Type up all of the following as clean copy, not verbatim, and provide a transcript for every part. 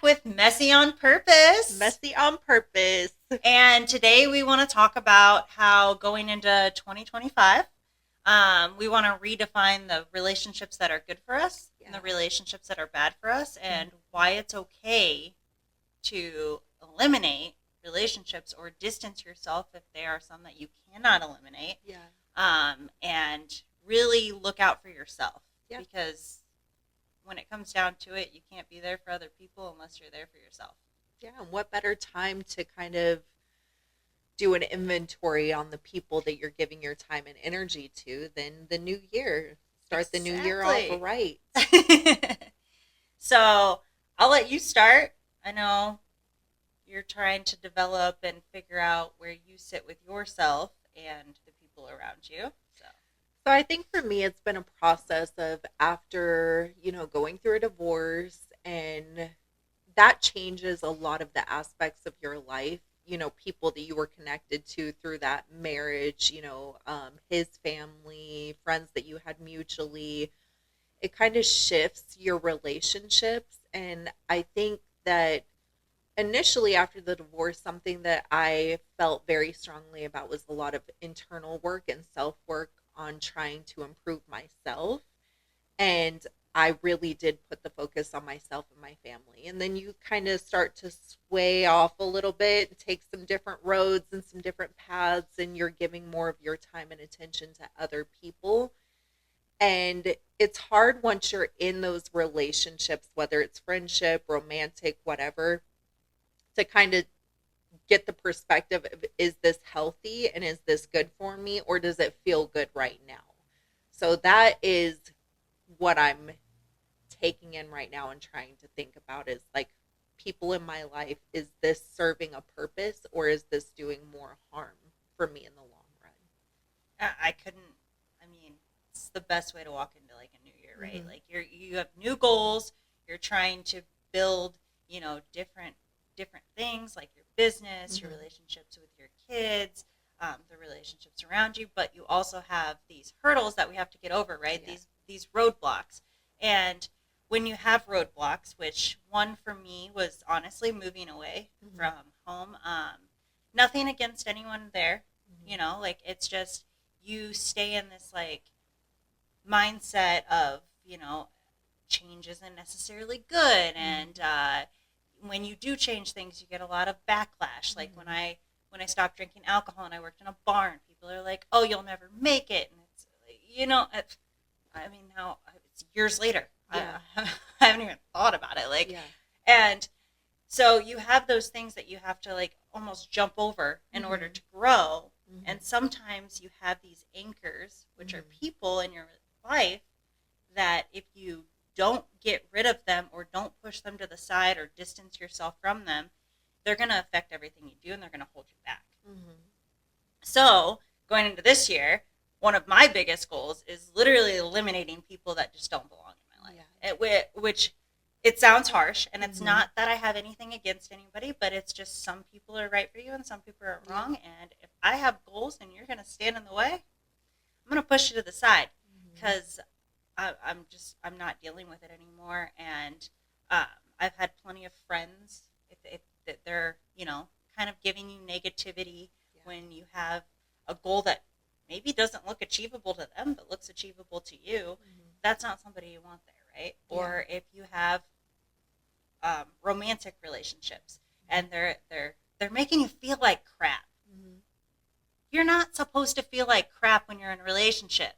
with Messy on Purpose. Messy on purpose. And today we want to talk about how going into 2025, we want to redefine the relationships that are good for us and the relationships that are bad for us, and why it's okay to eliminate relationships or distance yourself if there are some that you cannot eliminate. And really look out for yourself. Because when it comes down to it, you can't be there for other people unless you're there for yourself. Yeah, and what better time to kind of do an inventory on the people that you're giving your time and energy to than the new year. Start the new year off right. So I'll let you start. I know you're trying to develop and figure out where you sit with yourself and the people around you. So I think for me, it's been a process of after, going through a divorce, and that changes a lot of the aspects of your life. People that you were connected to through that marriage, his family, friends that you had mutually. It kind of shifts your relationships. And I think that initially after the divorce, something that I felt very strongly about was a lot of internal work and self-work on trying to improve myself. And I really did put the focus on myself and my family. And then you kind of start to sway off a little bit and take some different roads and some different paths, and you're giving more of your time and attention to other people. And it's hard once you're in those relationships, whether it's friendship, romantic, whatever, to kind of get the perspective of, is this healthy and is this good for me, or does it feel good right now? So that is what I'm taking in right now and trying to think about, is like, people in my life, is this serving a purpose, or is this doing more harm for me in the long run? It's the best way to walk into like a new year, right? Mm-hmm. Like you have new goals, you're trying to build, different things like your business, your relationships with your kids, the relationships around you, but you also have these hurdles that we have to get over, right? These roadblocks. And when you have roadblocks, which one for me was honestly moving away from home, nothing against anyone there, it's just you stay in this like mindset of, change isn't necessarily good, and when you do change things, you get a lot of backlash. Like when I stopped drinking alcohol and I worked in a bar, and people are like, "Oh, you'll never make it," and it's now it's years later. I haven't even thought about it. And so you have those things that you have to like almost jump over in order to grow. And sometimes you have these anchors, which are people in your life, that if you don't get rid of them or don't push them to the side or distance yourself from them, they're going to affect everything you do, and they're going to hold you back. So going into this year, one of my biggest goals is literally eliminating people that just don't belong in my life. Which it sounds harsh, and it's not that I have anything against anybody, but it's just some people are right for you and some people are wrong. And if I have goals and you're going to stand in the way, I'm going to push you to the side, because I'm not dealing with it anymore. And I've had plenty of friends, if they're, kind of giving you negativity when you have a goal that maybe doesn't look achievable to them, but looks achievable to you. That's not somebody you want there, right? Or if you have romantic relationships and they're making you feel like crap. You're not supposed to feel like crap when you're in a relationship.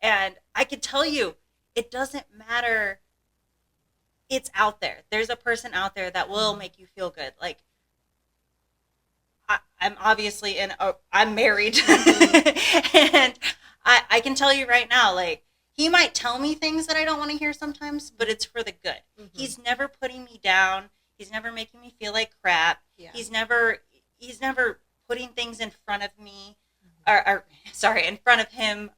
And I can tell you, it doesn't matter. It's out there. There's a person out there that will make you feel good. Like, I'm obviously I'm married. And I can tell you right now, like, he might tell me things that I don't want to hear sometimes, but it's for the good. He's never putting me down. He's never making me feel like crap. He's never putting things in front of me, in front of him,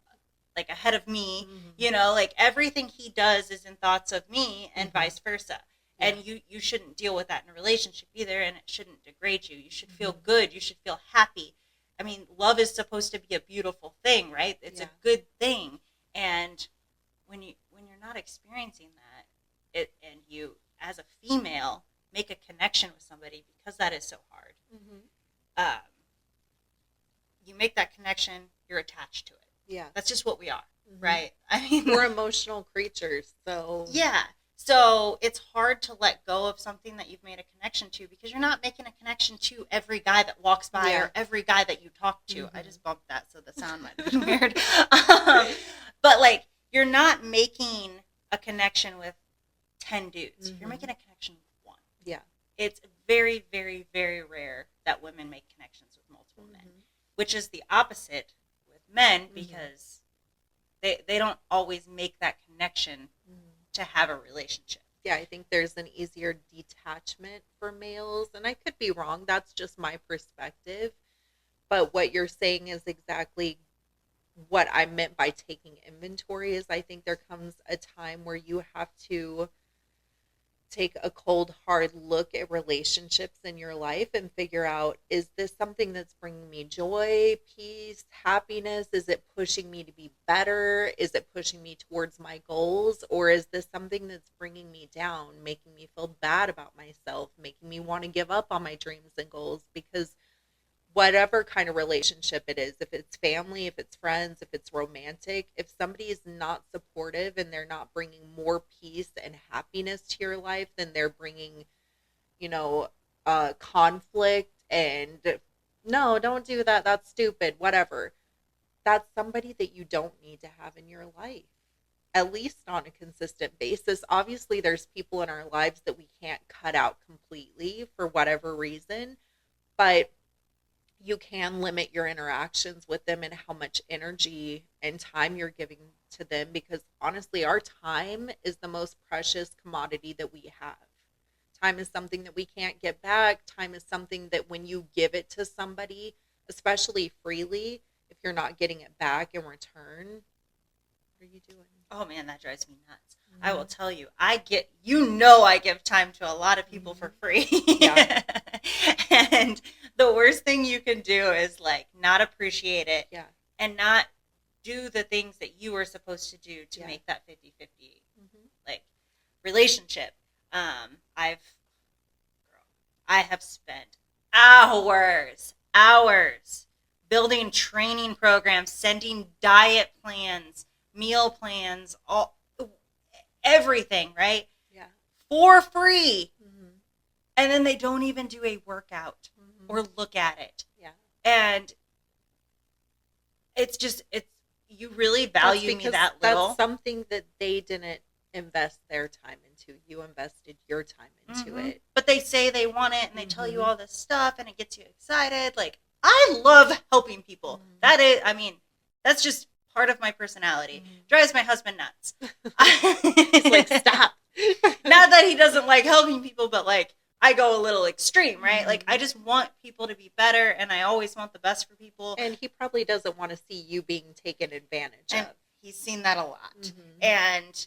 like ahead of me. Like everything he does is in thoughts of me, and vice versa. And you shouldn't deal with that in a relationship either, and it shouldn't degrade you. You should feel good. You should feel happy. I mean, love is supposed to be a beautiful thing, right? It's a good thing. And when you're not experiencing that, and you as a female, make a connection with somebody, because that is so hard. You make that connection, you're attached to it. Yeah. That's just what we are, right? I mean, we're emotional creatures, so. Yeah. So it's hard to let go of something that you've made a connection to, because you're not making a connection to every guy that walks by or every guy that you talk to. I just bumped that, so the sound might have been weird. But like, you're not making a connection with 10 dudes. You're making a connection with one. Yeah. It's very, very, very rare that women make connections with multiple men, which is the opposite with men, because they don't always make that connection to have a relationship. Yeah, I think there's an easier detachment for males, and I could be wrong. That's just my perspective. But what you're saying is exactly what I meant by taking inventory. Is I think there comes a time where you have to take a cold, hard look at relationships in your life and figure out, is this something that's bringing me joy, peace, happiness? Is it pushing me to be better? Is it pushing me towards my goals? Or is this something that's bringing me down, making me feel bad about myself, making me want to give up on my dreams and goals? Because whatever kind of relationship it is, if it's family, if it's friends, if it's romantic, if somebody is not supportive and they're not bringing more peace and happiness to your life, then they're bringing, conflict and, no, don't do that, that's stupid, whatever. That's somebody that you don't need to have in your life, at least on a consistent basis. Obviously, there's people in our lives that we can't cut out completely for whatever reason, but you can limit your interactions with them and how much energy and time you're giving to them, because honestly, our time is the most precious commodity that we have. Time is something that we can't get back. Time is something that when you give it to somebody, especially freely, if you're not getting it back in return, what are you doing? Oh man, that drives me nuts. I will tell you, I give time to a lot of people for free. Yeah. And the worst thing you can do is like not appreciate it, and not do the things that you were supposed to do to make that 50-50 like relationship. I have spent hours building training programs, sending diet plans, meal plans, everything, right? Yeah. For free. And then they don't even do a workout or look at it. Yeah. And it's you really value me that little. That's something that they didn't invest their time into. You invested your time into it. But they say they want it, and they tell you all this stuff, and it gets you excited. Like, I love helping people. That's just part of my personality. Drives my husband nuts. He's like, stop. Not that he doesn't like helping people, but like, I go a little extreme, right? Like, I just want people to be better, and I always want the best for people. And he probably doesn't want to see you being taken advantage of. He's seen that a lot. And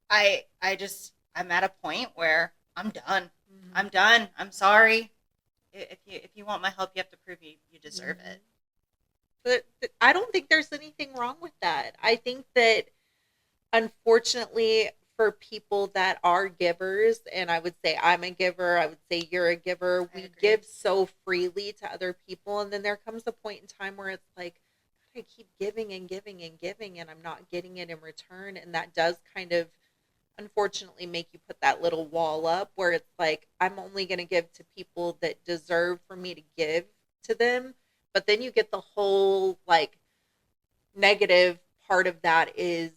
I'm at a point where I'm done. I'm done. I'm sorry. If you want my help, you have to prove you deserve it. But I don't think there's anything wrong with that. I think that, unfortunately, for people that are givers, and I would say I'm a giver, I would say you're a giver, we give so freely to other people, and then there comes a point in time where it's like, I keep giving and giving and giving, and I'm not getting it in return, and that does kind of, unfortunately, make you put that little wall up where it's like, I'm only going to give to people that deserve for me to give to them. But then you get the whole like negative part of that is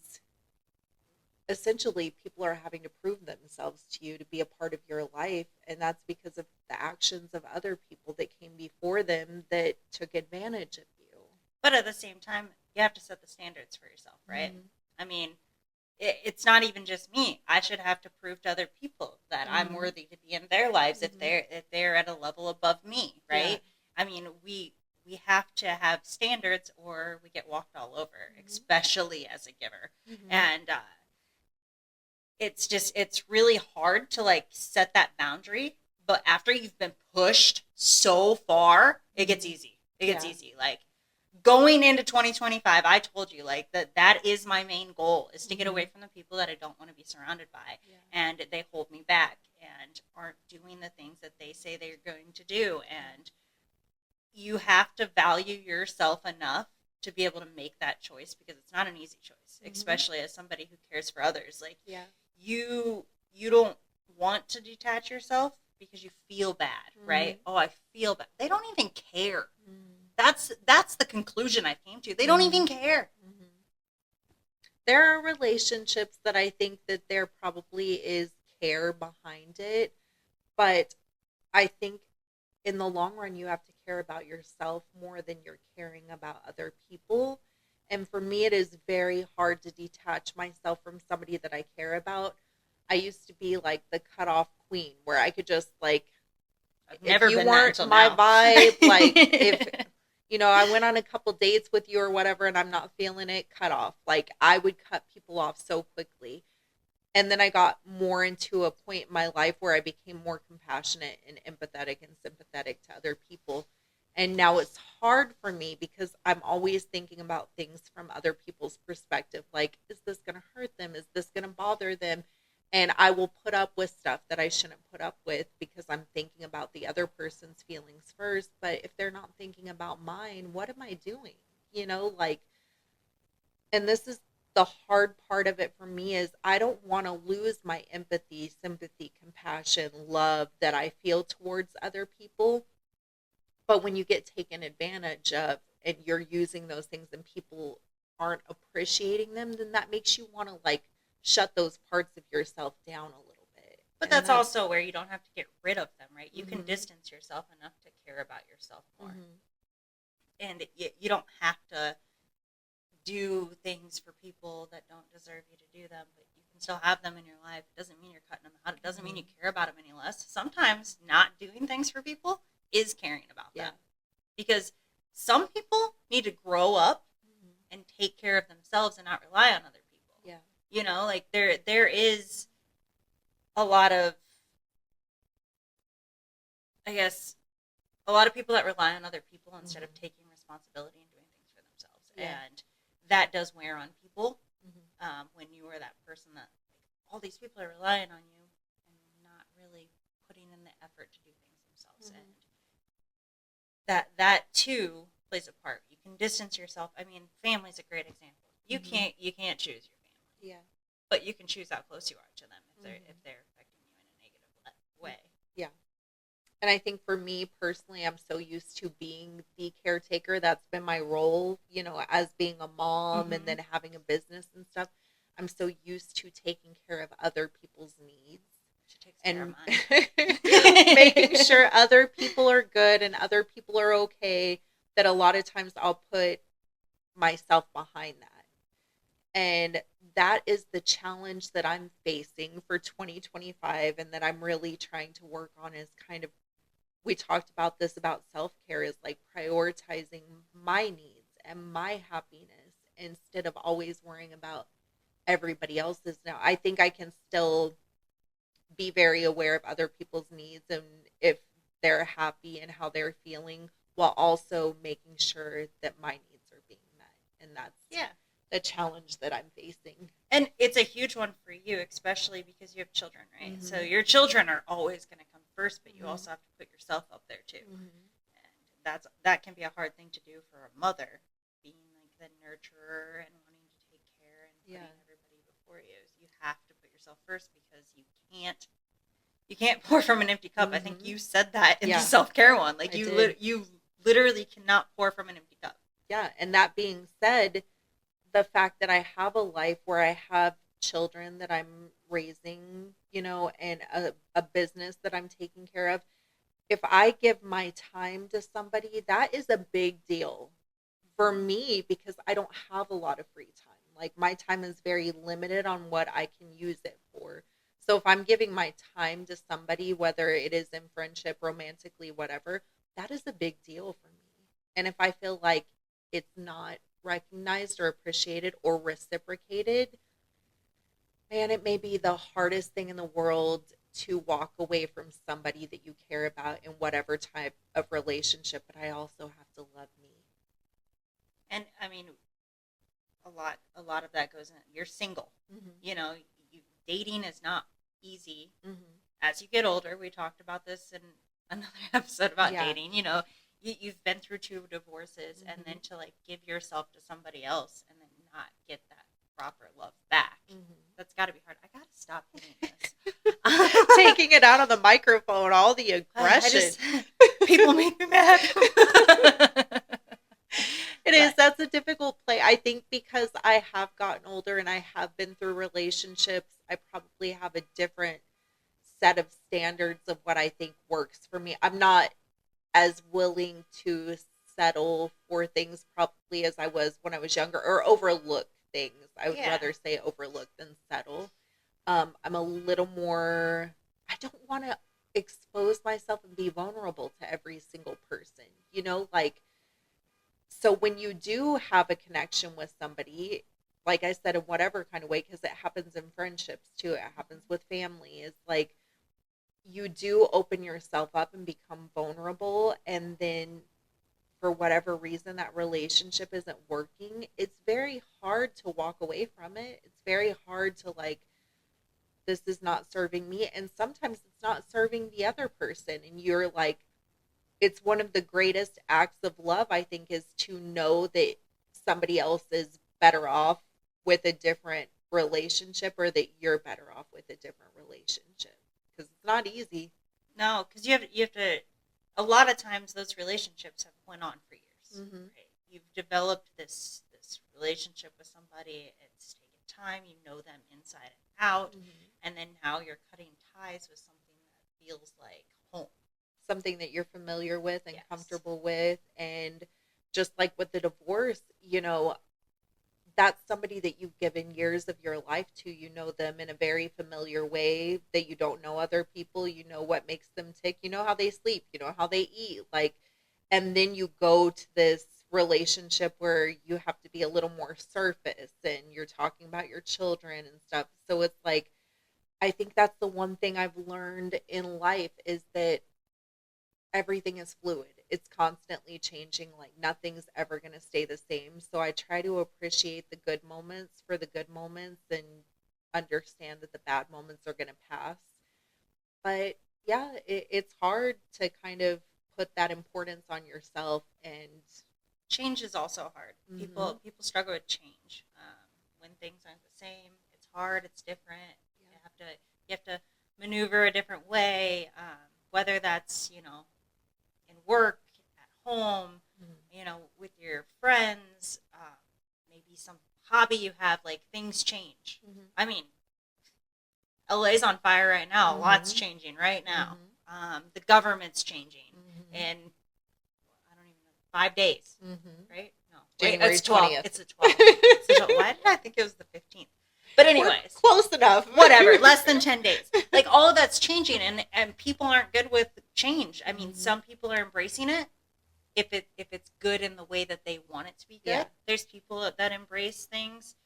essentially people are having to prove themselves to you to be a part of your life, and that's because of the actions of other people that came before them that took advantage of you. But at the same time, you have to set the standards for yourself, right? I mean, it's not even just me. I should have to prove to other people that I'm worthy to be in their lives if they're at a level above me, right? I mean, we have to have standards or we get walked all over, especially as a giver. And it's really hard to like set that boundary, but after you've been pushed so far, it gets easy. It gets easy. Like, going into 2025, I told you like that is my main goal, is to get away from the people that I don't want to be surrounded by, and they hold me back and aren't doing the things that they say they're going to do. And you have to value yourself enough to be able to make that choice, because it's not an easy choice, especially as somebody who cares for others. Like, you don't want to detach yourself because you feel bad, right? Oh, I feel bad. They don't even care. That's the conclusion I came to. They don't even care. There are relationships that I think that there probably is care behind it, but I think in the long run you have to care about yourself more than you're caring about other people. And for me, it is very hard to detach myself from somebody that I care about. I used to be like the cutoff queen, where I could just like, I've never if you been weren't that until my now. vibe, like if I went on a couple dates with you or whatever and I'm not feeling it, cut off. Like, I would cut people off so quickly. And then I got more into a point in my life where I became more compassionate and empathetic and sympathetic to other people. And now it's hard for me because I'm always thinking about things from other people's perspective. Like, is this going to hurt them? Is this going to bother them? And I will put up with stuff that I shouldn't put up with because I'm thinking about the other person's feelings first. But if they're not thinking about mine, what am I doing? Like, and this is the hard part of it for me, is I don't want to lose my empathy, sympathy, compassion, love that I feel towards other people. But when you get taken advantage of and you're using those things and people aren't appreciating them, then that makes you want to like shut those parts of yourself down a little bit. But And that's also where you don't have to get rid of them, right? You can distance yourself enough to care about yourself more. And you don't have to do things for people that don't deserve you to do them, but you can still have them in your life. It doesn't mean you're cutting them out. It doesn't mean you care about them any less. Sometimes not doing things for people is caring about them. Because some people need to grow up and take care of themselves and not rely on other people. Like there is a lot of, I guess, a lot of people that rely on other people instead of taking responsibility and doing things for themselves. And that does wear on people when you are that person that, like, all these people are relying on you and not really putting in the effort to do things themselves. And that too plays a part. You can distance yourself. I mean, family's a great example. You can't choose your family. But you can choose how close you are to them if they're affecting you in a negative way. And I think for me personally, I'm so used to being the caretaker. That's been my role, as being a mom and then having a business and stuff. I'm so used to taking care of other people's needs. She takes care of mine. Making sure other people are good and other people are okay, that a lot of times I'll put myself behind that. And that is the challenge that I'm facing for 2025 and that I'm really trying to work on, is kind of, we talked about this about self-care, is like prioritizing my needs and my happiness instead of always worrying about everybody else's. Now, I think I can still be very aware of other people's needs and if they're happy and how they're feeling, while also making sure that my needs are being met. And that's the challenge that I'm facing. And it's a huge one for you, especially because you have children, right? So your children are always going to come first, but you also have to put yourself up there too. And that can be a hard thing to do for a mother, being like the nurturer and wanting to take care and putting everybody before you. You have to put yourself first because you can't pour from an empty cup. I think you said that in the self-care one. Like you literally cannot pour from an empty cup. Yeah, and that being said, the fact that I have a life where I have children that I'm raising, and a business that I'm taking care of, if I give my time to somebody, that is a big deal for me because I don't have a lot of free time. Like, my time is very limited on what I can use it for. So if I'm giving my time to somebody, whether it is in friendship, romantically, whatever, that is a big deal for me. And if I feel like it's not recognized or appreciated or reciprocated, man, it may be the hardest thing in the world to walk away from somebody that you care about in whatever type of relationship, but I also have to love me. And I mean, a lot of that goes in. You're single. Dating is not easy. as you get older, we talked about this in another episode about Yeah. dating, you know, you've been through 2 divorces, and then to like give yourself to somebody else and then not get that proper love back. That's got to be hard. I got to stop hitting this. Taking it out on the microphone, all the aggression. People make me mad. It is. That's a difficult play. I think because I have gotten older and I have been through relationships, I probably have a different set of standards of what I think works for me. I'm not as willing to settle for things probably as I was when I was younger, or overlook things. I would rather say overlook than settle. I'm a little more, I don't want to expose myself and be vulnerable to every single person, you know, like, so when you do have a connection with somebody, like I said, in whatever kind of way, because it happens in friendships too, it happens with family, is like you do open yourself up and become vulnerable, and then for whatever reason that relationship isn't working, it's very hard to walk away from it. It's very hard to like, this is not serving me, and sometimes it's not serving the other person, and you're like, it's one of the greatest acts of love, I think, is to know that somebody else is better off with a different relationship, or that you're better off with a different relationship, because it's not easy. No, because you have to. A lot of times, those relationships have went on for years. Right? You've developed this relationship with somebody. It's taken time. You know them inside and out, and then now you're cutting ties with something that feels like home. Something that you're familiar with and comfortable with. And just like with the divorce, you know, that's somebody that you've given years of your life to. You know them in a very familiar way that you don't know other people. You know what makes them tick. You know how they sleep. You know how they eat. Like, and then you go to this relationship where you have to be a little more surface, and you're talking about your children and stuff. So it's like, I think that's the one thing I've learned in life, is that everything is fluid. It's constantly changing. Like, nothing's ever going to stay the same. So I try to appreciate the good moments for the good moments, and understand that the bad moments are going to pass. But yeah, it's hard to kind of put that importance on yourself. And change is also hard. People struggle with change. When things aren't the same, it's hard. It's different. You have to maneuver a different way. Whether that's, you know, in work, at home, you know, with your friends, maybe some hobby you have, like, things change. I mean, LA's on fire right now. Lots changing right now. The government's changing in, I don't even know, 5 days, right? No, January it's 12. 20th. It's a 12. Why did I think it was the 15th? But anyways, we're close enough. Whatever, less than 10 days. Like, all of that's changing, and people aren't good with change. I mean, some people are embracing it if it's good in the way that they want it to be good. There's people that embrace things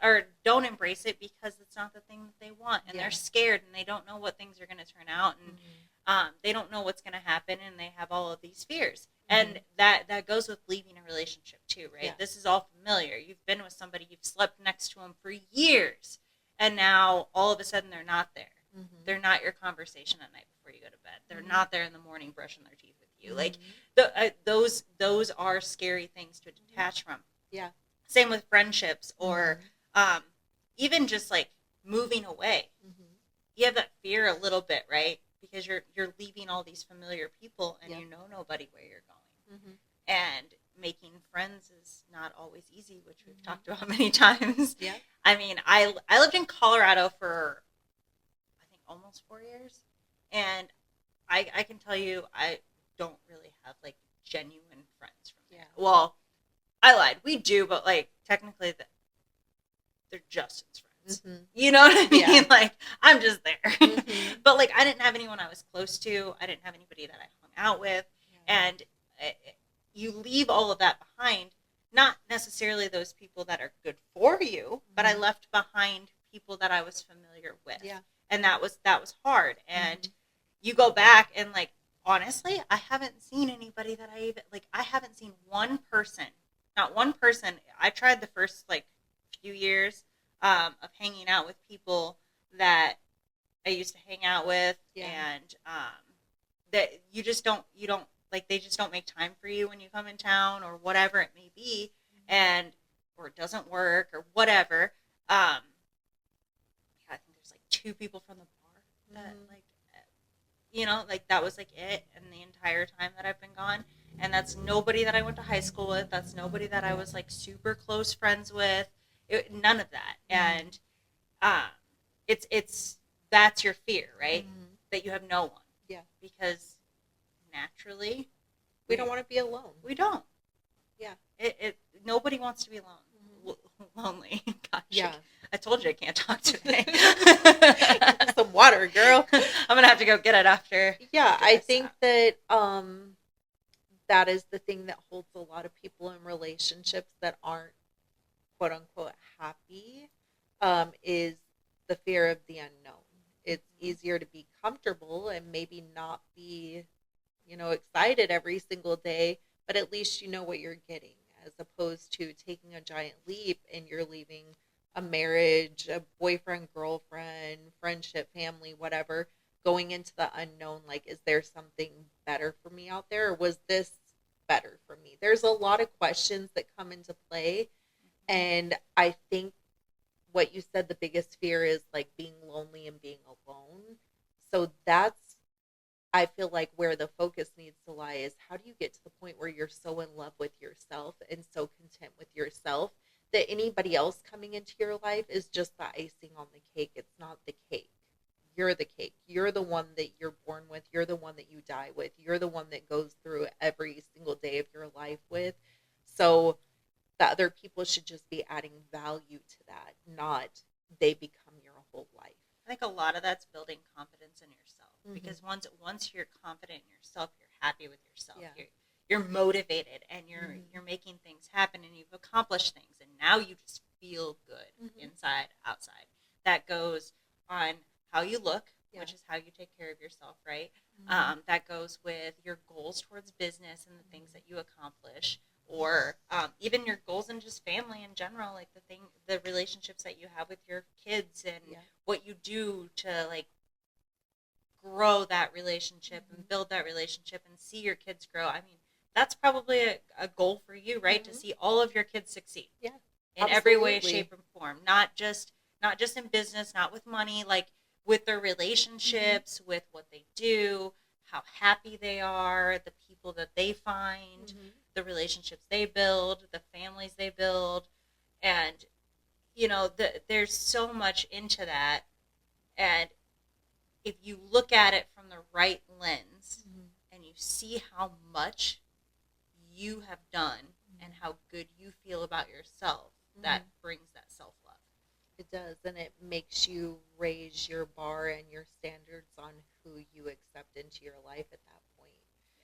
or don't embrace it because it's not the thing that they want, and they're scared, and they don't know what things are going to turn out, and they don't know what's going to happen, and they have all of these fears. And that goes with leaving a relationship too, right? This is all familiar. You've been with somebody, you've slept next to them for years, and now all of a sudden they're not there. They're not your conversation at night before you go to bed. They're not there in the morning brushing their teeth with you. Like, those are scary things to detach from. Yeah. Same with friendships, or even just like moving away. You have that fear a little bit, right? Because you're leaving all these familiar people, and you know nobody where you're going. And making friends is not always easy, which we've talked about many times. Yeah. I mean, I lived in Colorado for, I think, almost 4 years, and I can tell you, I don't really have like genuine friends from there. Well, I lied. We do, but like, technically, they're Justin's friends. You know what I mean? Yeah. Like, I'm just there. But like, I didn't have anyone I was close to. I didn't have anybody that I hung out with. And you leave all of that behind. Not necessarily those people that are good for you, but I left behind people that I was familiar with. Yeah. And that was hard. And you go back, and like, honestly, I haven't seen anybody that I haven't seen one person, not one person. I tried the first like few years of hanging out with people that I used to hang out with, Yeah. and that you don't like, they just don't make time for you when you come in town or whatever it may be, and or it doesn't work or whatever. Yeah, I think there's like two people from the bar that like, like that was like it, and the entire time that I've been gone, and that's nobody that I went to high school with. That's nobody that I was like super close friends with. None of that, and um, it's that's your fear, right? That you have no one. Yeah. Because naturally, we don't want to be alone. We don't. Yeah. It nobody wants to be alone. Lonely. Gosh. Yeah. I told you I can't talk today. Some water, girl. I'm gonna have to go get it after. Yeah, I think that that is the thing that holds a lot of people in relationships that aren't quote unquote happy, is the fear of the unknown. It's easier to be comfortable and maybe not be, excited every single day, but at least you know what you're getting, as opposed to taking a giant leap and you're leaving a marriage, a boyfriend, girlfriend, friendship, family, whatever, going into the unknown. Like, is there something better for me out there, or was this better for me? There's a lot of questions that come into play, and I think what you said, the biggest fear is like being lonely and being alone. So that's, I feel like, where the focus needs to lie, is how do you get to the point where you're so in love with yourself and so content with yourself that anybody else coming into your life is just the icing on the cake. It's not the cake. You're the cake. You're the one that you're born with. You're the one that you die with. You're the one that goes through every single day of your life with. So the other people should just be adding value to that, not they become your whole life. I think a lot of that's building confidence in yourself, because once you're confident in yourself, you're happy with yourself. Yeah. You're motivated, and you're making things happen, and you've accomplished things, and now you just feel good inside, outside. That goes on how you look, which is how you take care of yourself, right? That goes with your goals towards business and the things that you accomplish, or even your goals in just family in general, like the relationships that you have with your kids, and what you do to like grow that relationship and build that relationship and see your kids grow. I mean, that's probably a goal for you, right? To see all of your kids succeed. Yeah. In every way, shape, and form. Not just in business, not with money, like with their relationships, with what they do, how happy they are, the people that they find, the relationships they build, the families they build. And, there's so much into that. And if you look at it from the right lens and you see how much you have done and how good you feel about yourself, that brings that self-love. It does, and it makes you raise your bar and your standards on who you accept into your life at that point.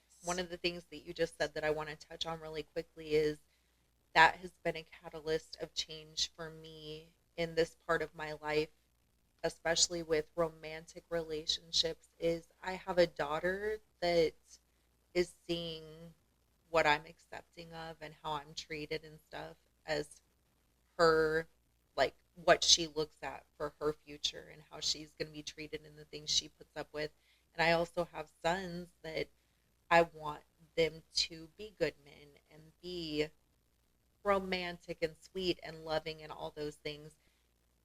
Yes. One of the things that you just said that I want to touch on really quickly is that has been a catalyst of change for me in this part of my life, especially with romantic relationships, is I have a daughter that is seeing what I'm accepting of and how I'm treated and stuff as her, like what she looks at for her future and how she's going to be treated and the things she puts up with. And I also have sons that I want them to be good men and be romantic and sweet and loving and all those things.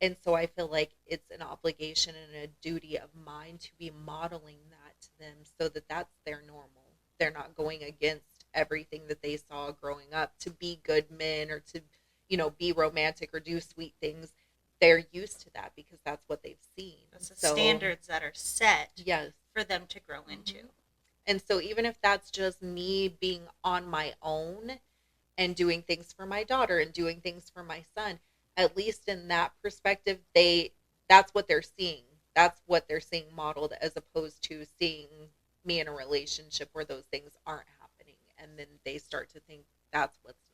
And so I feel like it's an obligation and a duty of mine to be modeling that to them, so that that's their normal. They're not going against everything that they saw growing up to be good men or to, be romantic or do sweet things. They're used to that because that's what they've seen. That's the standards that are set for them to grow into. And so even if that's just me being on my own and doing things for my daughter and doing things for my son, at least in that perspective, that's what they're seeing. That's what they're seeing modeled, as opposed to seeing me in a relationship where those things aren't happening. And then they start to think that's what's normal.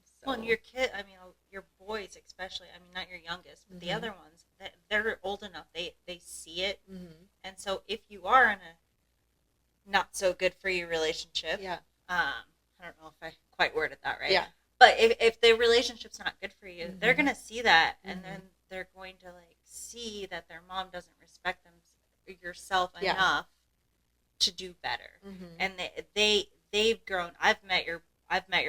So. Well, and your kid, your boys especially, not your youngest, but the other ones, they're old enough. They see it. And so if you are in a not so good for you relationship, I don't know if I quite worded that right. Yeah. But if the relationship's not good for you, they're going to see that, and then they're going to like see that their mom doesn't respect them yourself enough to do better. And they've grown. I've met your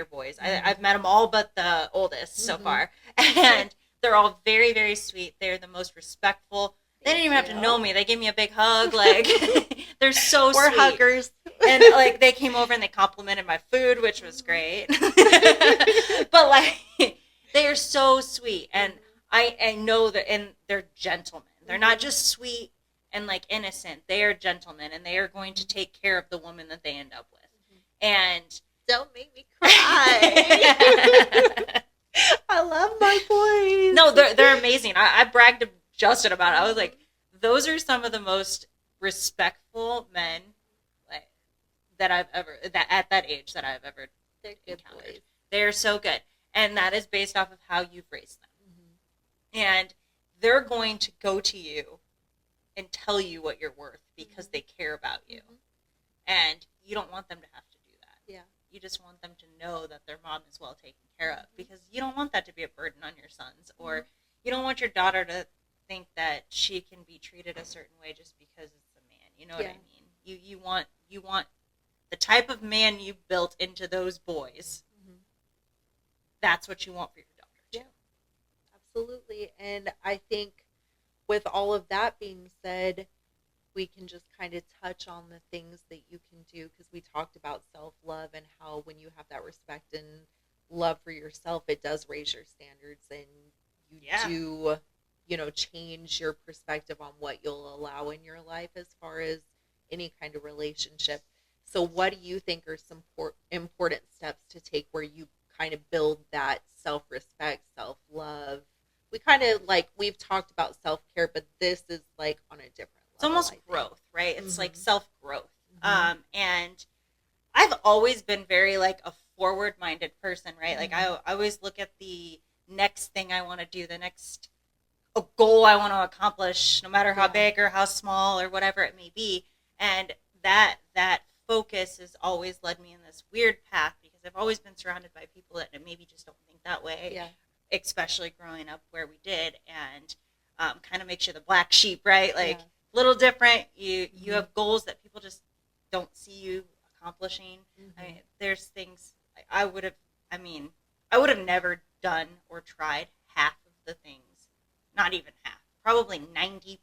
boys. I've met them all but the oldest so far, and they're all very, very sweet. They're the most respectful. They didn't even have to know me. They gave me a big hug. Like, they're so We're sweet. huggers. And like, they came over and they complimented my food, which was great. But like, they are so sweet, and I know that, and they're gentlemen. They're not just sweet and like innocent. They are gentlemen, and they are going to take care of the woman that they end up with. And don't make me cry. I love my boys. No, they're amazing. I bragged to Justin about it. I was like, those are some of the most respectful men that I've ever, that at that age that I've ever encountered. Boys. They're so good. And that is based off of how you've raised them. And they're going to go to you and tell you what you're worth because they care about you. And you don't want them to have to do that. Yeah. You just want them to know that their mom is well taken care of, because you don't want that to be a burden on your sons, or you don't want your daughter to think that she can be treated a certain way just because it's a man. You know what I mean? You want the type of man you built into those boys. That's what you want for your daughter too. Yeah, absolutely. And I think with all of that being said, we can just kind of touch on the things that you can do, because we talked about self-love and how when you have that respect and love for yourself, it does raise your standards, and you do, change your perspective on what you'll allow in your life as far as any kind of relationship. So what do you think are some important steps to take where you kind of build that self-respect, self-love? We kind of we've talked about self-care, but this is like on a different level. It's almost growth, right? It's like self-growth. And I've always been very like a forward-minded person, right? Like I always look at the next thing I want to do, the next goal I want to accomplish, no matter how big or how small or whatever it may be. And that focus has always led me in this weird path, because I've always been surrounded by people that maybe just don't think that way, especially growing up where we did, and kind of makes you the black sheep, right? Like, little different. You have goals that people just don't see you accomplishing. I mean, there's things I would have never done or tried half of the things, not even half, probably 90%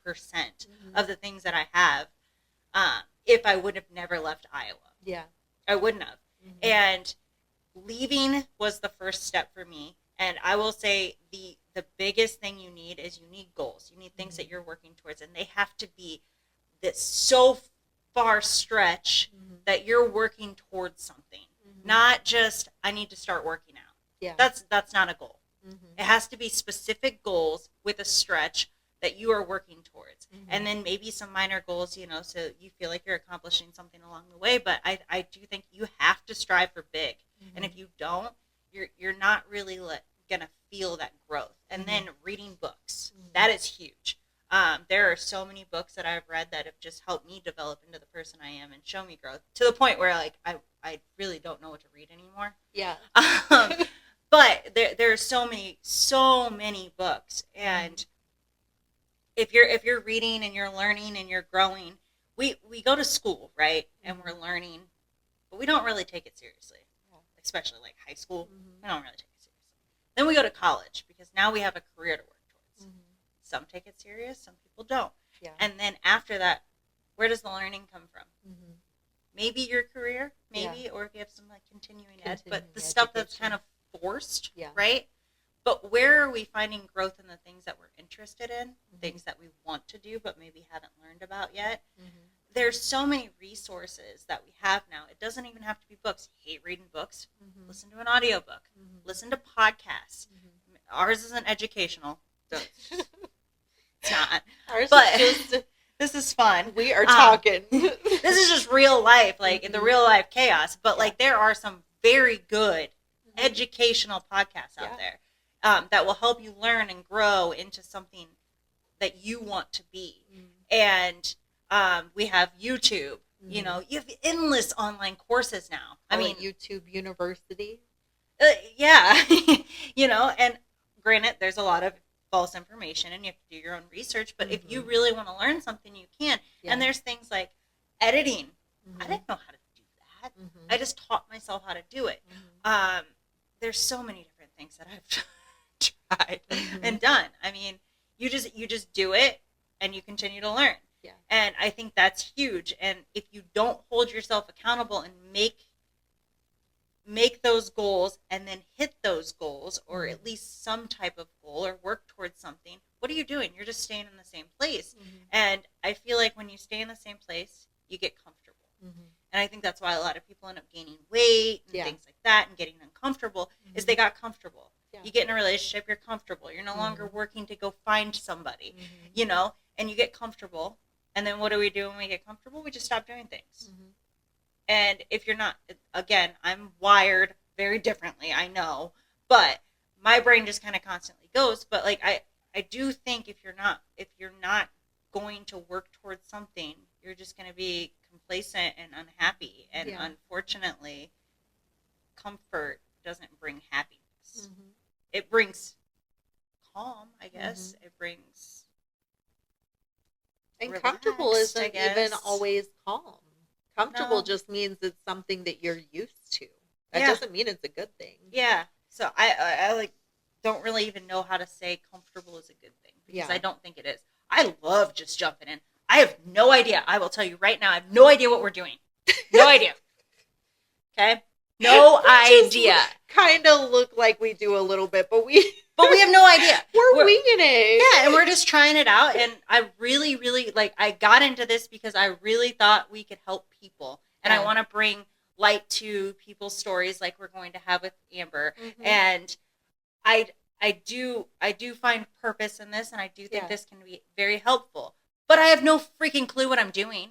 of the things that I have, if I would have never left Iowa. Yeah. I wouldn't have. And leaving was the first step for me. And I will say the biggest thing you need is you need goals. You need things that you're working towards, and they have to be this so far stretch that you're working towards something, not just I need to start working out. Yeah, that's not a goal. It has to be specific goals with a stretch that you are working towards, and then maybe some minor goals, so you feel like you're accomplishing something along the way. But I do think you have to strive for big, and if you don't, you're not really gonna feel that growth. And then reading books, that is huge. There are so many books that I've read that have just helped me develop into the person I am and show me growth, to the point where like I really don't know what to read anymore. Yeah. But there are so many books, and if you're reading and you're learning and you're growing, we go to school, right? And we're learning, but we don't really take it seriously. Especially like high school, we don't really take it seriously. Then we go to college, because now we have a career to work towards. Some take it serious, some people don't. Yeah. And then after that, where does the learning come from? Maybe your career, or if you have some like continuing ed, but the stuff that's kind of forced, right? But where are we finding growth in the things that we're interested in, things that we want to do but maybe haven't learned about yet? There's so many resources that we have now. It doesn't even have to be books. I hate reading books. Listen to an audiobook. Listen to podcasts. Ours isn't educational. It's not. Ours is just, this is fun. We are talking. This is just real life, like in the real life chaos. But like there are some very good educational podcasts out there that will help you learn and grow into something that you want to be. And we have YouTube. You have endless online courses now. I mean, YouTube University. Yeah. And granted, there's a lot of false information and you have to do your own research. But if you Mm-hmm. really want to learn something, you can. Yeah. And there's things like editing. Mm-hmm. I didn't know how to do that. Mm-hmm. I just taught myself how to do it. Mm-hmm. There's so many different things that I've tried Mm-hmm. and done. I mean, you just do it and you continue to learn. Yeah. And I think that's huge. And if you don't hold yourself accountable and make those goals and then hit those goals, or at least some type of goal, or work towards something, what are you doing? You're just staying in the same place. Mm-hmm. And I feel like when you stay in the same place, you get comfortable. Mm-hmm. And I think that's why a lot of people end up gaining weight and things like that and getting uncomfortable, is they got comfortable. Yeah. You get in a relationship, you're comfortable. You're no longer working to go find somebody, you know, and you get comfortable. And then what do we do when we get comfortable? We just stop doing things. And if you're not, again, I'm wired very differently, I know, but my brain just kind of constantly goes. But like, I do think if you're not going to work towards something, you're just going to be complacent and unhappy. And unfortunately, comfort doesn't bring happiness. It brings calm, I guess. It brings, and relaxed, comfortable isn't even always calm. Comfortable just means it's something that you're used to. That doesn't mean it's a good thing. Yeah. So I like don't really even know how to say comfortable is a good thing, because I don't think it is. I love just jumping in. I have no idea. I will tell you right now, I have no idea what we're doing. No idea. Okay? No idea. Kind of look like we do a little bit, but we have no idea. We're winging it. Yeah, and we're just trying it out. And I really, really, I got into this because I really thought we could help people. And I want to bring light to people's stories like we're going to have with Amber. And I do find purpose in this, and I do think this can be very helpful. But I have no freaking clue what I'm doing.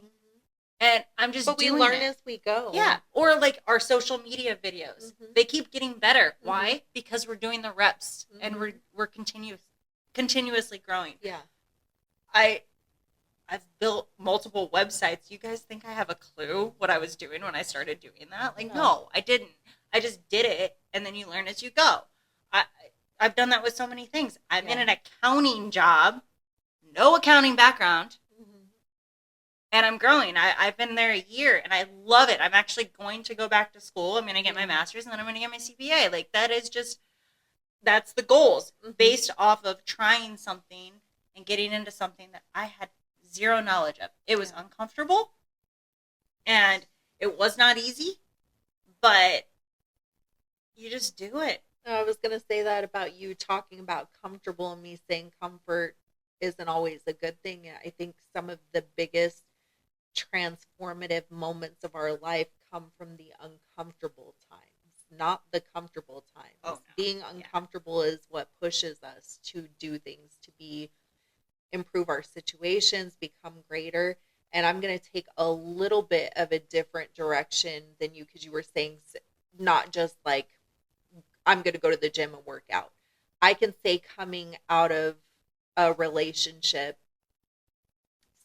And I'm just doing it. But we learn as we go. Yeah. Or like our social media videos. They keep getting better. Why? Because we're doing the reps and we're continuously growing. Yeah. I've built multiple websites. You guys think I have a clue what I was doing when I started doing that? Like, no, I didn't. I just did it, and then you learn as you go. I've done that with so many things. I'm in an accounting job, no accounting background. And I'm growing. I've been there a year, and I love it. I'm actually going to go back to school. I'm going to get my master's, and then I'm going to get my CPA. Like, that's the goals, based off of trying something and getting into something that I had zero knowledge of. It was uncomfortable, and it was not easy, but you just do it. I was going to say that about you talking about comfortable and me saying comfort isn't always a good thing. I think some of the biggest transformative moments of our life come from the uncomfortable times, not the comfortable times. Oh, no. Being uncomfortable is what pushes us to do things, to improve our situations, become greater. And I'm going to take a little bit of a different direction than you, because you were saying not just like, I'm going to go to the gym and work out. I can say coming out of a relationship,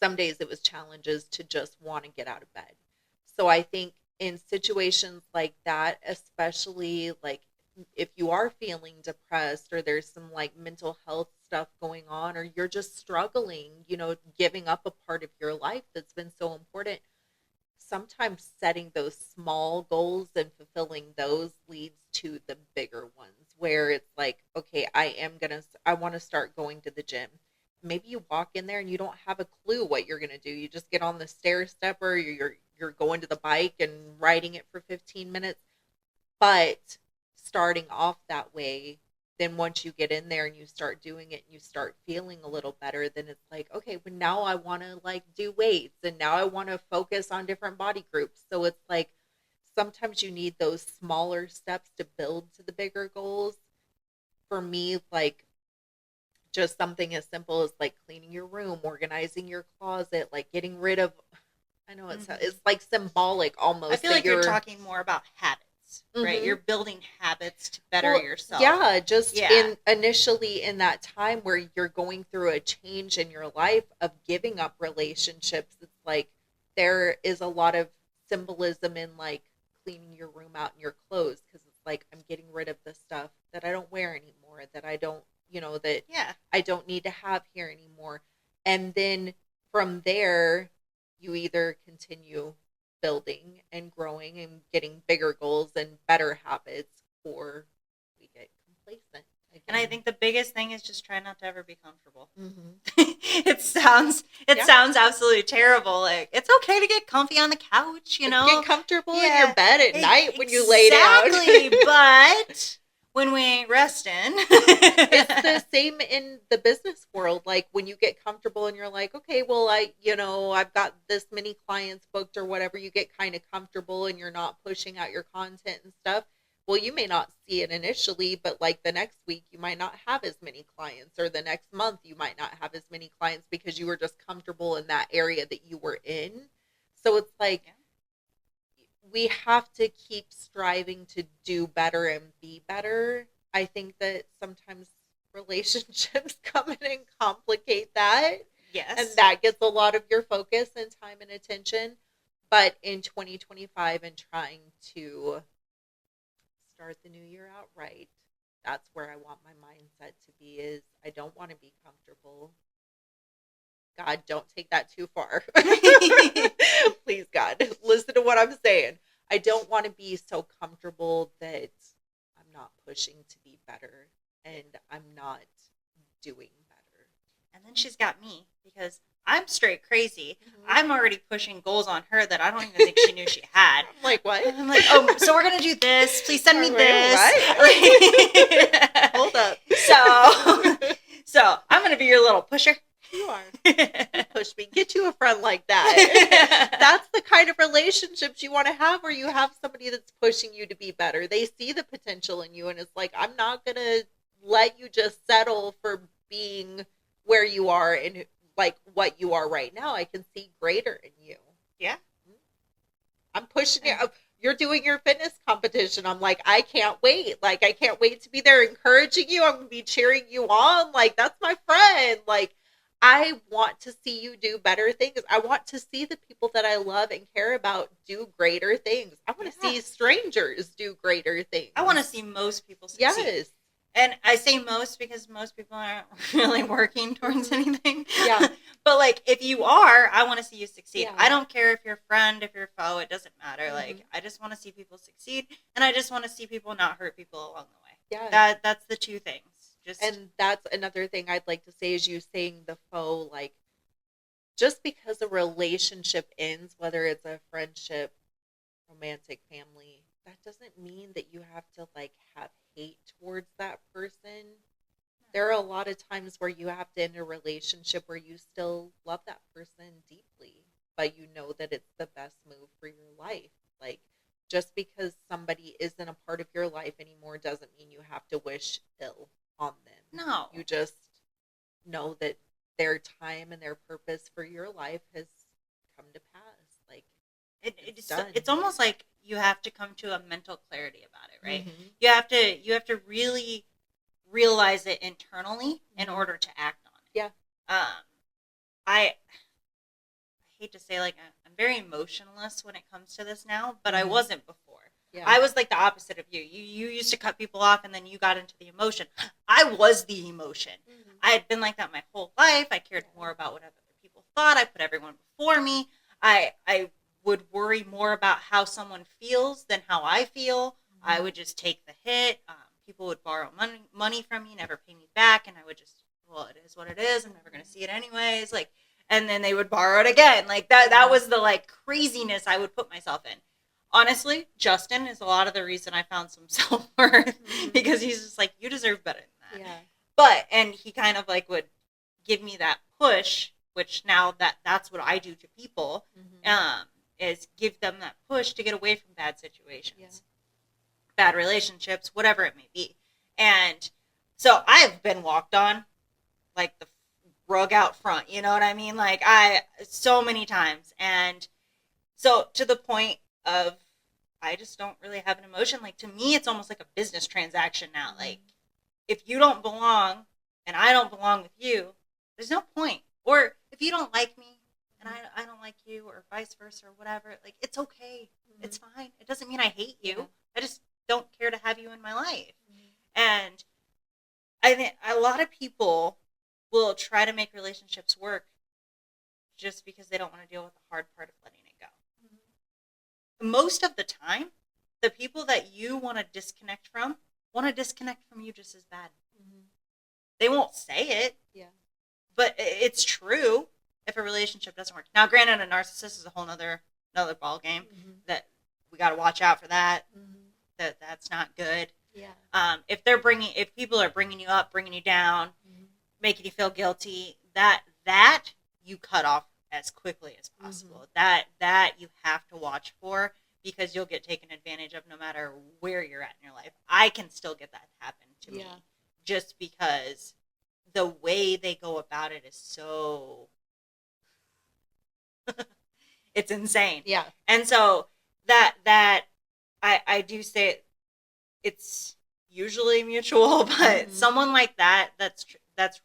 some days it was challenges to just want to get out of bed. So I think in situations like that, especially like if you are feeling depressed or there's some like mental health stuff going on, or you're just struggling, giving up a part of your life that's been so important, sometimes setting those small goals and fulfilling those leads to the bigger ones, where it's like, okay, I want to start going to the gym. Maybe you walk in there and you don't have a clue what you're going to do. You just get on the stair stepper, you're going to the bike and riding it for 15 minutes. But starting off that way, then once you get in there and you start doing it and you start feeling a little better, then it's like, okay, but now I want to like do weights, and now I want to focus on different body groups. So it's like sometimes you need those smaller steps to build to the bigger goals. For me, like just something as simple as like cleaning your room, organizing your closet, like getting rid of, I know it's like symbolic almost. I feel like you're talking more about habits, right? You're building habits to better yourself. Yeah, initially in that time where you're going through a change in your life of giving up relationships, it's like there is a lot of symbolism in like cleaning your room out and your clothes, because it's like I'm getting rid of the stuff that I don't wear anymore, that I don't that Yeah. I don't need to have here anymore. And then from there, you either continue building and growing and getting bigger goals and better habits, or we get complacent again. And I think the biggest thing is just try not to ever be comfortable. Mm-hmm. It sounds absolutely terrible. Like, it's okay to get comfy on the couch, Get comfortable in your bed at night when you lay down. Exactly, but when we ain't resting. It's the same in the business world. Like, when you get comfortable and you're like, okay, well, I've got this many clients booked or whatever, you get kind of comfortable and you're not pushing out your content and stuff. Well, you may not see it initially, but like the next week, you might not have as many clients, or the next month, you might not have as many clients because you were just comfortable in that area that you were in. So it's like, we have to keep striving to do better and be better. I think that sometimes relationships come in and complicate that. Yes. And that gets a lot of your focus and time and attention. But in 2025 and trying to start the new year out right, that's where I want my mindset to be, is I don't want to be comfortable. God, don't take that too far. Please, God, listen to what I'm saying. I don't want to be so comfortable that I'm not pushing to be better and I'm not doing better. And then she's got me, because I'm straight crazy. Mm-hmm. I'm already pushing goals on her that I don't even think she knew she had. I'm like, what? I'm like, oh, so we're going to do this. Please send me this. What? Hold up. So I'm going to be your little pusher. You are. Push me. Get you a friend like that. That's the kind of relationships you want to have, where you have somebody that's pushing you to be better. They see the potential in you, and it's like, I'm not going to let you just settle for being where you are and like what you are right now. I can see greater in you. Yeah. I'm pushing you. You're doing your fitness competition. I'm like, I can't wait. Like, I can't wait to be there encouraging you. I'm going to be cheering you on. Like, that's my friend. Like, I want to see you do better things. I want to see the people that I love and care about do greater things. I want to see strangers do greater things. I want to see most people succeed. Yes. And I say most because most people aren't really working towards anything. Yeah. But like, if you are, I want to see you succeed. Yeah. I don't care if you're a friend, if you're a foe, it doesn't matter. Mm-hmm. Like, I just want to see people succeed, and I just want to see people not hurt people along the way. Yeah. That's the two things. And that's another thing I'd like to say, is you saying the foe, like, just because a relationship ends, whether it's a friendship, romantic, family, that doesn't mean that you have to like have hate towards that person. There are a lot of times where you have to end a relationship where you still love that person deeply, but you know that it's the best move for your life. Like, just because somebody isn't a part of your life anymore doesn't mean you have to wish ill on them. No. You just know that their time and their purpose for your life has come to pass. Like, it's almost like you have to come to a mental clarity about it, right? Mm-hmm. You have to really realize it internally in order to act on it. Yeah. I hate to say, like, I'm very emotionless when it comes to this now, but I wasn't before. Yeah. I was like the opposite of you. You used to cut people off, and then you got into the emotion. I was the emotion. Mm-hmm. I had been like that my whole life. I cared more about what other people thought. I put everyone before me. I would worry more about how someone feels than how I feel. Mm-hmm. I would just take the hit. People would borrow money from me, never pay me back, and I would just, well, it is what it is. I'm never going to see it anyways. Like, and then they would borrow it again. Like, that was the like craziness I would put myself in. Honestly, Justin is a lot of the reason I found some self-worth, because he's just like, you deserve better than that. Yeah. And he kind of like would give me that push, which now that's what I do to people, is give them that push to get away from bad situations, bad relationships, whatever it may be. And so I've been walked on like the rug out front, you know what I mean? Like, so many times. And so to the point of, I just don't really have an emotion. Like, to me, it's almost like a business transaction now. Like, if you don't belong and I don't belong with you, there's no point. Or if you don't like me and I don't like you, or vice versa, or whatever, like, it's okay. It's fine. It doesn't mean I hate you. I just don't care to have you in my life. And I think a a lot of people will try to make relationships work just because they don't want to deal with the hard part of letting it go. Mm-hmm. Most of the time, the people that you want to disconnect from you just as bad. Mm-hmm. They won't say it. Yeah. But it's true if a relationship doesn't work. Now, granted, a narcissist is a whole another ball game. Mm-hmm. That we got to watch out for that. Mm-hmm. That's not good. Yeah. If people are bringing you up, bringing you down, mm-hmm. making you feel guilty, that you cut off as quickly as possible. Mm-hmm. That you have to watch for, because you'll get taken advantage of no matter where you're at in your life. I can still get that happen to me, just because the way they go about it is so it's insane. Yeah. And so that I do say it's usually mutual, but mm-hmm. someone like that's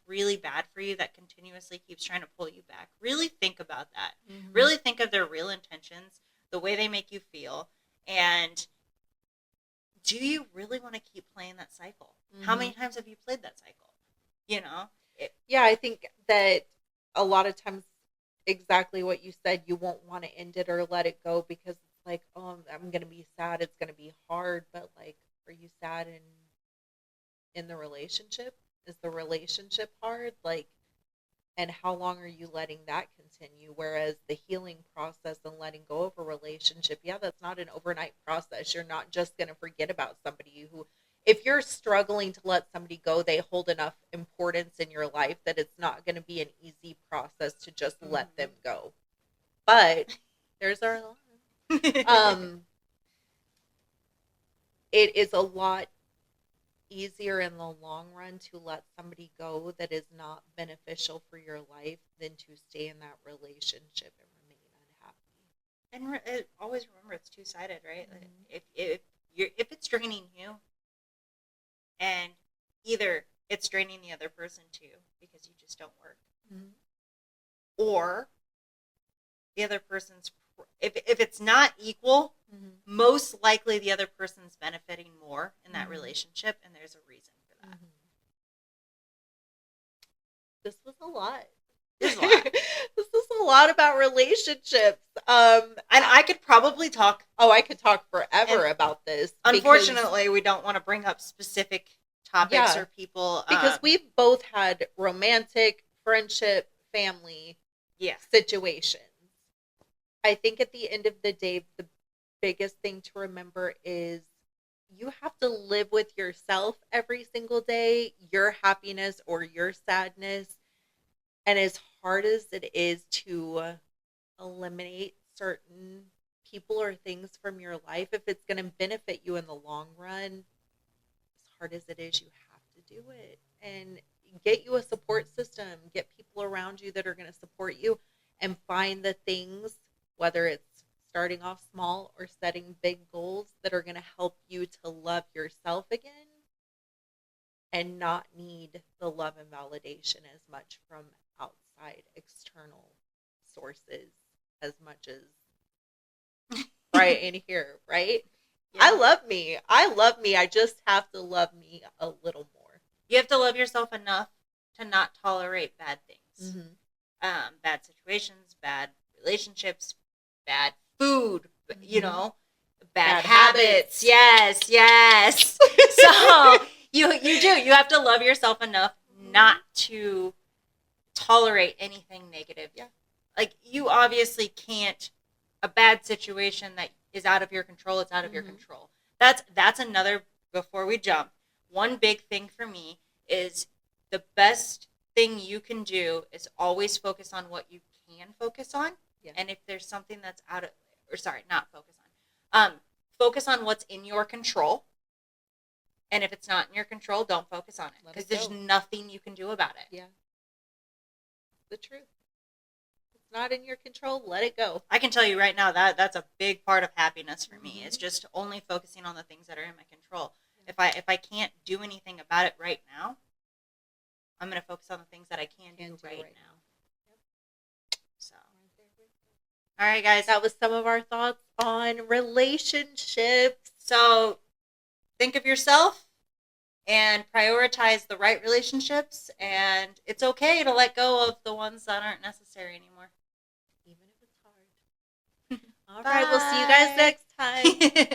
really bad for you, that continuously keeps trying to pull you back. Really think about that. Mm-hmm. Really think of their real intentions, the way they make you feel, and do you really want to keep playing that cycle? Mm-hmm. How many times have you played that cycle? Yeah, I think that a lot of times, exactly what you said, you won't want to end it or let it go because it's like, oh, I'm going to be sad. It's going to be hard. But like, are you sad in the relationship? Is the relationship hard? Like, and how long are you letting that continue? Whereas the healing process and letting go of a relationship, that's not an overnight process. You're not just going to forget about somebody who, if you're struggling to let somebody go, they hold enough importance in your life that it's not going to be an easy process to just let them go. But there's our alarm. It is a lot easier in the long run to let somebody go that is not beneficial for your life than to stay in that relationship and remain unhappy. And always remember, it's two-sided, right? Mm-hmm. If it's draining you, and either it's draining the other person too because you just don't work, mm-hmm. or the other person's, if it's not equal, mm-hmm. most likely the other person's benefiting more in that mm-hmm. relationship, and there's a reason for that. Mm-hmm. This was a lot. This was a lot about relationships. And I could probably talk. Oh, I could talk forever about this. Unfortunately, we don't want to bring up specific topics or people. Because we've both had romantic, friendship, family situations. I think at the end of the day, the biggest thing to remember is you have to live with yourself every single day, your happiness or your sadness. And as hard as it is to eliminate certain people or things from your life, if it's going to benefit you in the long run, as hard as it is, you have to do it. And get you a support system. Get people around you that are going to support you, and find the things, whether it's starting off small or setting big goals, that are going to help you to love yourself again and not need the love and validation as much from outside external sources as much as right in here, right? Yeah. I love me. I just have to love me a little more. You have to love yourself enough to not tolerate bad things. Mm-hmm. Bad situations, bad relationships, bad food, mm-hmm. Bad habits. Yes. So you have to love yourself enough not to tolerate anything negative. Yeah. Like, you obviously can't, a bad situation that is out of your control, it's out of your control. That's another, before we jump, one big thing for me is the best thing you can do is always focus on what you can focus on. Yeah. And if there's something that's focus on what's in your control. And if it's not in your control, don't focus on it. Because there's nothing you can do about it. Yeah. The truth. It's not in your control, let it go. I can tell you right now that's a big part of happiness for me. It's just only focusing on the things that are in my control. Yeah. If I can't do anything about it right now, I'm going to focus on the things that I can do right now. Yep. So, all right, guys. That was some of our thoughts on relationships. So, think of yourself and prioritize the right relationships. And it's okay to let go of the ones that aren't necessary anymore. Even if it's hard. All right, we'll see you guys next time.